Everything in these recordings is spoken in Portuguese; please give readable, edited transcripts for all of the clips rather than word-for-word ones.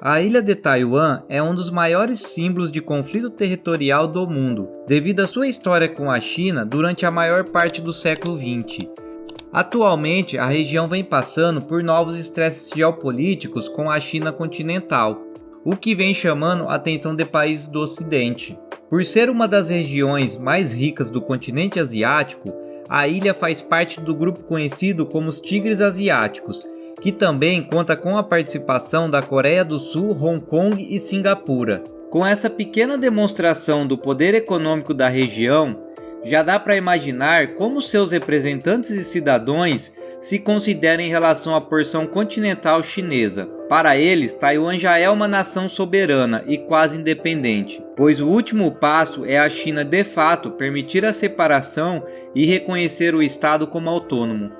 A ilha de Taiwan é um dos maiores símbolos de conflito territorial do mundo, devido à sua história com a China durante a maior parte do século XX. Atualmente, a região vem passando por novos estresses geopolíticos com a China continental, o que vem chamando a atenção de países do Ocidente. Por ser uma das regiões mais ricas do continente asiático, a ilha faz parte do grupo conhecido como os Tigres Asiáticos, que também conta com a participação da Coreia do Sul, Hong Kong e Singapura. Com essa pequena demonstração do poder econômico da região, já dá para imaginar como seus representantes e cidadãos se consideram em relação à porção continental chinesa. Para eles, Taiwan já é uma nação soberana e quase independente, pois o último passo é a China de fato permitir a separação e reconhecer o Estado como autônomo.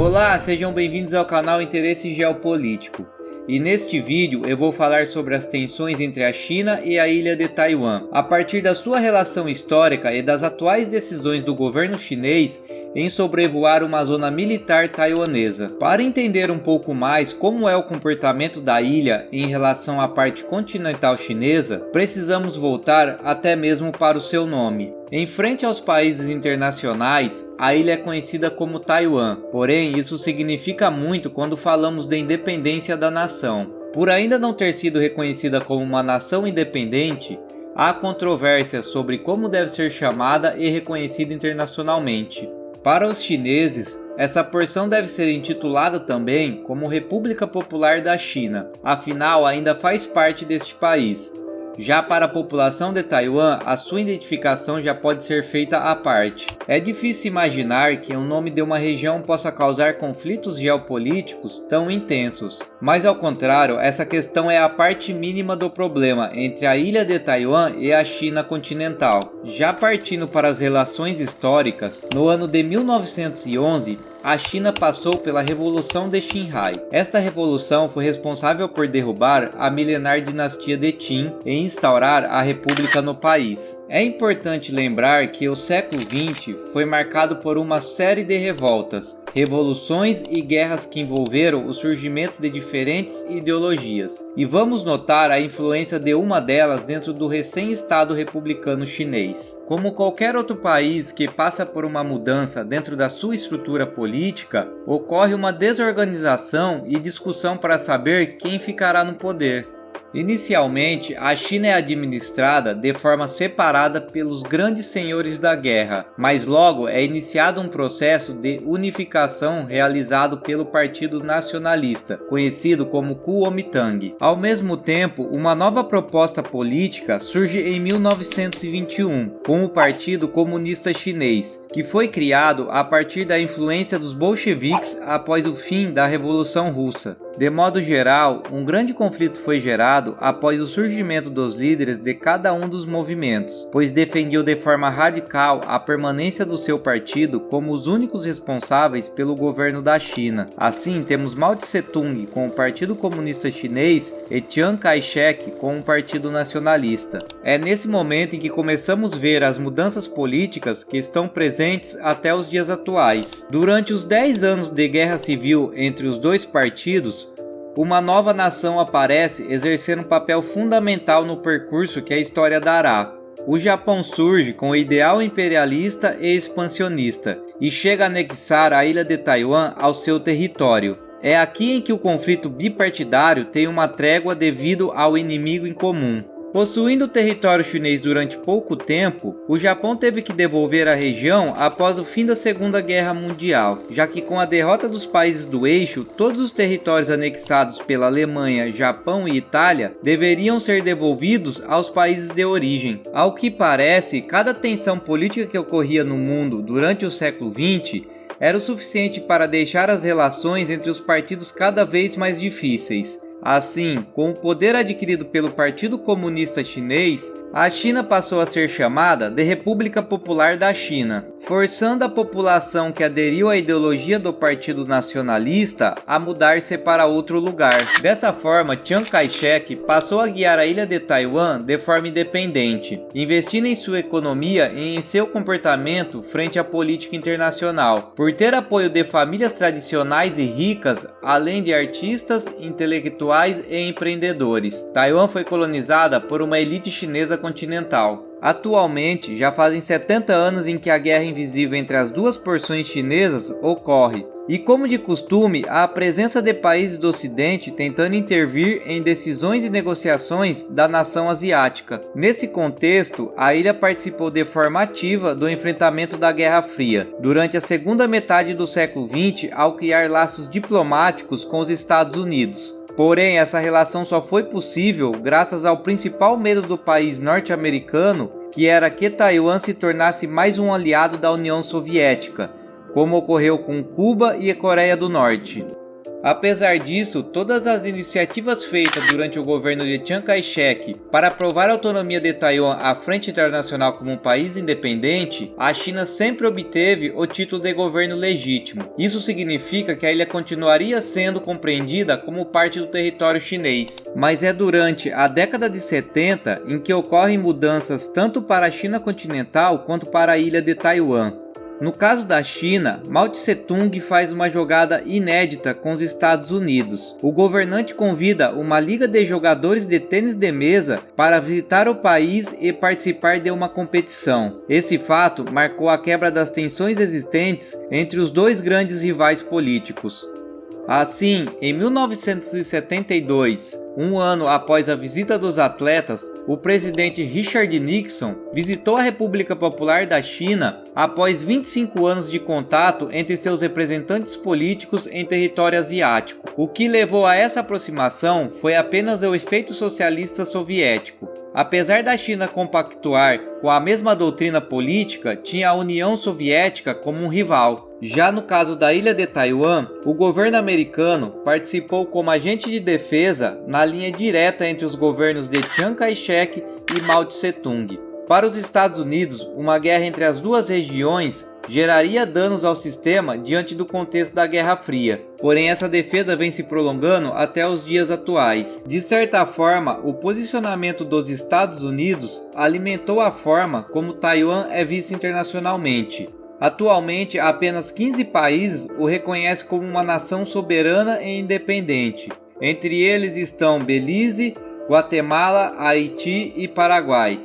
Olá, sejam bem-vindos ao canal Interesse Geopolítico. E neste vídeo eu vou falar sobre as tensões entre a China e a ilha de Taiwan, a partir da sua relação histórica e das atuais decisões do governo chinês em sobrevoar uma zona militar taiwanesa. Para entender um pouco mais como é o comportamento da ilha em relação à parte continental chinesa, precisamos voltar até mesmo para o seu nome. Em frente aos países internacionais, a ilha é conhecida como Taiwan, porém isso significa muito quando falamos de independência da nação. Por ainda não ter sido reconhecida como uma nação independente, há controvérsias sobre como deve ser chamada e reconhecida internacionalmente. Para os chineses, essa porção deve ser intitulada também como República Popular da China, afinal ainda faz parte deste país. Já para a população de Taiwan, a sua identificação já pode ser feita à parte. É difícil imaginar que o nome de uma região possa causar conflitos geopolíticos tão intensos. Mas ao contrário, essa questão é a parte mínima do problema entre a ilha de Taiwan e a China continental. Já partindo para as relações históricas, no ano de 1911, a China passou pela Revolução de Xinhai. Esta revolução foi responsável por derrubar a milenar dinastia de Qin e instaurar a república no país. É importante lembrar que o século XX foi marcado por uma série de revoltas, revoluções e guerras que envolveram o surgimento de diferentes ideologias. E vamos notar a influência de uma delas dentro do recém-estado republicano chinês. Como qualquer outro país que passa por uma mudança dentro da sua estrutura política, ocorre uma desorganização e discussão para saber quem ficará no poder. Inicialmente, a China é administrada de forma separada pelos grandes senhores da guerra, mas logo é iniciado um processo de unificação realizado pelo Partido Nacionalista, conhecido como Kuomintang. Ao mesmo tempo, uma nova proposta política surge em 1921, com o Partido Comunista Chinês, que foi criado a partir da influência dos bolcheviques após o fim da Revolução Russa. De modo geral, um grande conflito foi gerado após o surgimento dos líderes de cada um dos movimentos, pois defendiam de forma radical a permanência do seu partido como os únicos responsáveis pelo governo da China. Assim, temos Mao Tse-tung com o Partido Comunista Chinês e Chiang Kai-shek com o Partido Nacionalista. É nesse momento em que começamos a ver as mudanças políticas que estão presentes até os dias atuais. Durante os 10 anos de guerra civil entre os dois partidos, uma nova nação aparece exercendo um papel fundamental no percurso que a história dará. O Japão surge com o ideal imperialista e expansionista e chega a anexar a ilha de Taiwan ao seu território. É aqui em que o conflito bipartidário tem uma trégua devido ao inimigo em comum. Possuindo o território chinês durante pouco tempo, o Japão teve que devolver a região após o fim da Segunda Guerra Mundial, já que com a derrota dos países do eixo, todos os territórios anexados pela Alemanha, Japão e Itália deveriam ser devolvidos aos países de origem. Ao que parece, cada tensão política que ocorria no mundo durante o século XX era o suficiente para deixar as relações entre os partidos cada vez mais difíceis. Assim, com o poder adquirido pelo Partido Comunista Chinês, a China passou a ser chamada de República Popular da China, forçando a população que aderiu à ideologia do Partido Nacionalista a mudar-se para outro lugar. Dessa forma, Chiang Kai-shek passou a guiar a ilha de Taiwan de forma independente, investindo em sua economia e em seu comportamento frente à política internacional, por ter apoio de famílias tradicionais e ricas, além de artistas, intelectuais e empreendedores. Taiwan foi colonizada por uma elite chinesa continental. Atualmente, já fazem 70 anos em que a guerra invisível entre as duas porções chinesas ocorre, e como de costume, há a presença de países do Ocidente tentando intervir em decisões e negociações da nação asiática. Nesse contexto, a ilha participou de forma ativa do enfrentamento da Guerra Fria, durante a segunda metade do século XX, ao criar laços diplomáticos com os Estados Unidos. Porém, essa relação só foi possível graças ao principal medo do país norte-americano, que era que Taiwan se tornasse mais um aliado da União Soviética, como ocorreu com Cuba e a Coreia do Norte. Apesar disso, todas as iniciativas feitas durante o governo de Chiang Kai-shek para provar a autonomia de Taiwan à frente internacional como um país independente, a China sempre obteve o título de governo legítimo. Isso significa que a ilha continuaria sendo compreendida como parte do território chinês. Mas é durante a década de 70 em que ocorrem mudanças tanto para a China continental quanto para a ilha de Taiwan. No caso da China, Mao Tse-tung faz uma jogada inédita com os Estados Unidos. O governante convida uma liga de jogadores de tênis de mesa para visitar o país e participar de uma competição. Esse fato marcou a quebra das tensões existentes entre os dois grandes rivais políticos. Assim, em 1972, um ano após a visita dos atletas, o presidente Richard Nixon visitou a República Popular da China após 25 anos de contato entre seus representantes políticos em território asiático. O que levou a essa aproximação foi apenas o efeito socialista soviético. Apesar da China compactuar com a mesma doutrina política, tinha a União Soviética como um rival. Já no caso da ilha de Taiwan, o governo americano participou como agente de defesa na linha direta entre os governos de Chiang Kai-shek e Mao Tse-tung. Para os Estados Unidos, uma guerra entre as duas regiões geraria danos ao sistema diante do contexto da Guerra Fria. Porém, essa defesa vem se prolongando até os dias atuais. De certa forma, o posicionamento dos Estados Unidos alimentou a forma como Taiwan é vista internacionalmente. Atualmente, apenas 15 países o reconhecem como uma nação soberana e independente. Entre eles estão Belize, Guatemala, Haiti e Paraguai.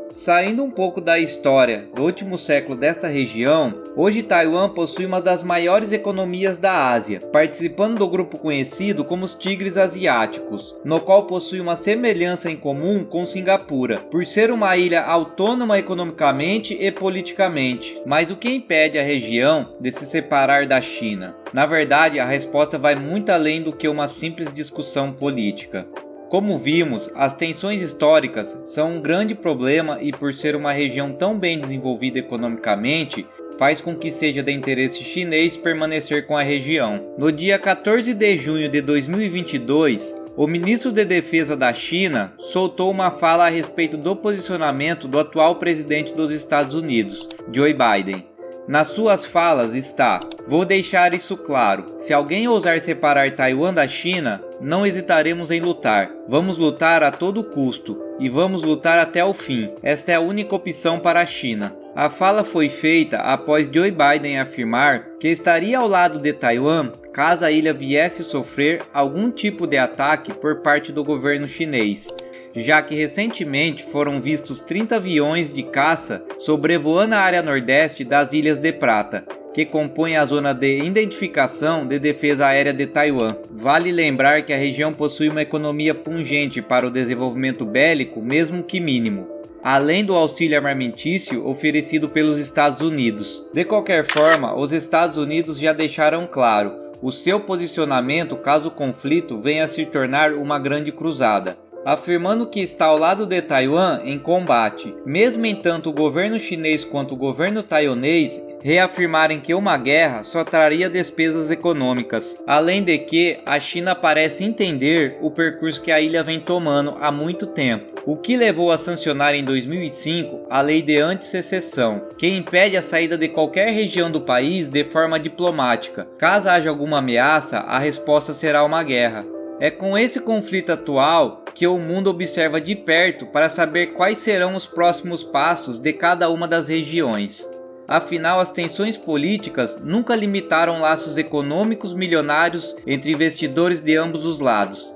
Saindo um pouco da história do último século desta região, hoje Taiwan possui uma das maiores economias da Ásia, participando do grupo conhecido como os Tigres Asiáticos, no qual possui uma semelhança em comum com Singapura, por ser uma ilha autônoma economicamente e politicamente. Mas o que impede a região de se separar da China? Na verdade, a resposta vai muito além do que uma simples discussão política. Como vimos, as tensões históricas são um grande problema e, por ser uma região tão bem desenvolvida economicamente, faz com que seja de interesse chinês permanecer com a região. No dia 14 de junho de 2022, o ministro de Defesa da China soltou uma fala a respeito do posicionamento do atual presidente dos Estados Unidos, Joe Biden. Nas suas falas está: "Vou deixar isso claro, se alguém ousar separar Taiwan da China, não hesitaremos em lutar. Vamos lutar a todo custo, e vamos lutar até o fim. Esta é a única opção para a China." A fala foi feita após Joe Biden afirmar que estaria ao lado de Taiwan caso a ilha viesse sofrer algum tipo de ataque por parte do governo chinês, já que recentemente foram vistos 30 aviões de caça sobrevoando a área nordeste das Ilhas de Prata, que compõem a zona de identificação de defesa aérea de Taiwan. Vale lembrar que a região possui uma economia pungente para o desenvolvimento bélico, mesmo que mínimo, além do auxílio armamentício oferecido pelos Estados Unidos. De qualquer forma, os Estados Unidos já deixaram claro o seu posicionamento caso o conflito venha a se tornar uma grande cruzada, afirmando que está ao lado de Taiwan em combate, mesmo entanto o governo chinês quanto o governo taiwanês reafirmarem que uma guerra só traria despesas econômicas, além de que a China parece entender o percurso que a ilha vem tomando há muito tempo, o que levou a sancionar em 2005 a lei de antissecessão, que impede a saída de qualquer região do país de forma diplomática. Caso haja alguma ameaça, a resposta será uma guerra. É com esse conflito atual que o mundo observa de perto para saber quais serão os próximos passos de cada uma das regiões. Afinal, as tensões políticas nunca limitaram laços econômicos milionários entre investidores de ambos os lados.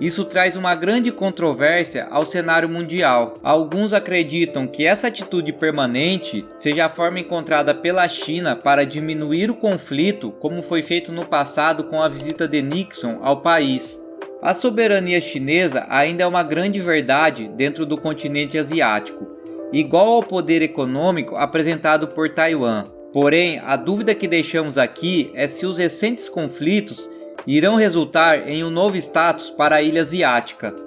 Isso traz uma grande controvérsia ao cenário mundial. Alguns acreditam que essa atitude permanente seja a forma encontrada pela China para diminuir o conflito, como foi feito no passado com a visita de Nixon ao país. A soberania chinesa ainda é uma grande verdade dentro do continente asiático, igual ao poder econômico apresentado por Taiwan. Porém, a dúvida que deixamos aqui é se os recentes conflitos irão resultar em um novo status para a ilha asiática.